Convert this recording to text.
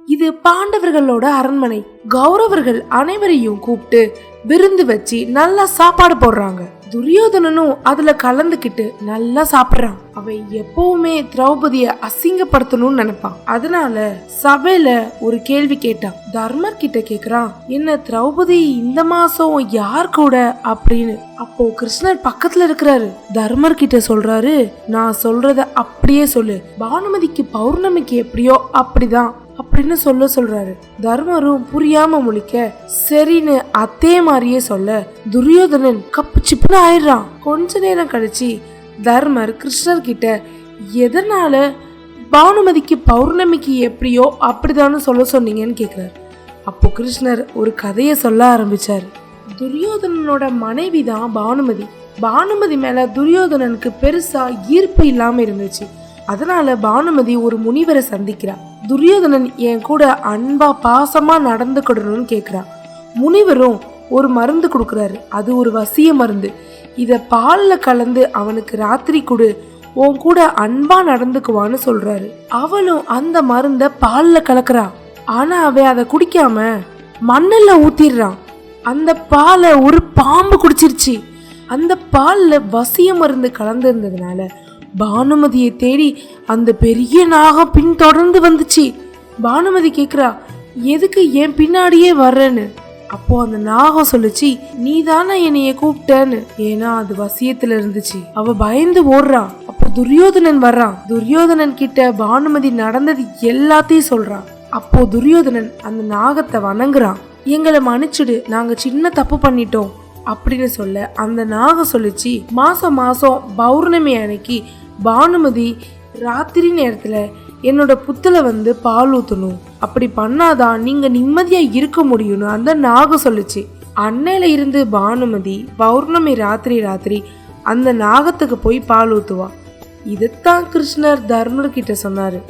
இது பாண்டவர்களோட அரண்மனை. கௌரவர்கள் அனைவரையும் கூப்பிட்டு விருந்து வச்சு நல்லா சாப்பாடு போடுறாங்க. துரியோதனனும் அதுல கலந்துக்கிட்டு நல்லா சாப்பிடுறான். அவன் எப்பவுமே திரௌபதிய அசிங்கப்படுத்தணும்னு நினைப்பான். அதனால சபையில ஒரு கேள்வி கேட்டான். தர்மர் கிட்ட கேக்குறான், என்ன திரௌபதி இந்த மாசம் யார் கூட அப்படின்னு. அப்போ கிருஷ்ணர் பக்கத்துல இருக்கிறாரு. தர்மர் கிட்ட சொல்றாரு, நான் சொல்றத அப்படியே சொல்லு, பானுமதிக்கு பௌர்ணமிக்கு எப்படியோ அப்படிதான் அப்படின்னு சொல்றாரு. தர்மரும் புரியாம முழிக்க சரின்னு அதே மாதிரியே சொல்ல துரியோதனன் கப்பு சிப்புன்னு ஆயிடுறான். கொஞ்ச நேரம் கழிச்சு தர்மர் கிருஷ்ணர் கிட்ட எதனால பானுமதிக்கு பௌர்ணமிக்கு எப்படியோ அப்படிதான்னு சொன்னீங்கன்னு கேக்குறாரு. அப்போ கிருஷ்ணர் ஒரு கதைய சொல்ல ஆரம்பிச்சாரு. துரியோதனனோட மனைவி தான் பானுமதி. பானுமதி மேல துரியோதனனுக்கு பெருசா ஈர்ப்பு இல்லாம இருந்துச்சு. அதனால பானுமதி ஒரு முனிவரை சந்திக்கிறா. துரியோதனன் என் கூட அன்பா பாசமா நடந்துக்கிடணும்னு கேக்குறான். முனிவரும் ஒரு மருந்து கொடுக்கறாரு. அது ஒரு வசிய மருந்து. இத பால்ல கலந்து அவனுக்கு ராத்திரி கொடு, உன் கூட அன்பா நடந்துக்குவான்னு சொல்றாரு. அவளும் அந்த மருந்த பால்ல கலக்குறா. ஆனா அவன் அதை குடிக்காம மண்ணில் ஊத்திடுறான். அந்த பாலை ஒரு பாம்பு குடிச்சிருச்சு. அந்த பால்ல வசிய மருந்து கலந்து இருந்ததுனால பானுமதியை தேடி அந்த பெரிய நாகம் பின்தொடர்ந்து வந்துச்சு. பானுமதி கேக்குறா, எதுக்கு என் பின்னாடியே வர்றேன்னு. அப்போ அந்த நாகம் சொல்லுச்சு, நீ தானே என்னைய கூப்பிட்டேன்னு. ஏன்னா அது வசியத்துல இருந்துச்சு. அவ பயந்து ஓடுறா. அப்போ துரியோதனன் வர்றான். துரியோதனன் கிட்ட பானுமதி நடந்தது எல்லாத்தையும் சொல்றான். அப்போ துரியோதனன் அந்த நாகத்தை வணங்குறான். எங்களை மன்னிச்சுடு, நாங்க சின்ன தப்பு பண்ணிட்டோம் அப்படின்னு சொல்ல அந்த நாகம் சொல்லிச்சு, மாசம் மாசம் பௌர்ணமி அன்னைக்கு பானுமதி ராத்திரி நேரத்துல என்னோட புத்துல வந்து பால் ஊத்தணும். அப்படி பண்ணாதான் நீங்க நிம்மதியா இருக்க முடியும்னு அந்த நாகம் சொல்லுச்சு. அன்னையில இருந்து பானுமதி பௌர்ணமி ராத்திரி அந்த நாகத்துக்கு போய் பால் ஊத்துவா. இதைத்தான் கிருஷ்ணர் தர்மர் கிட்ட சொன்னாரு.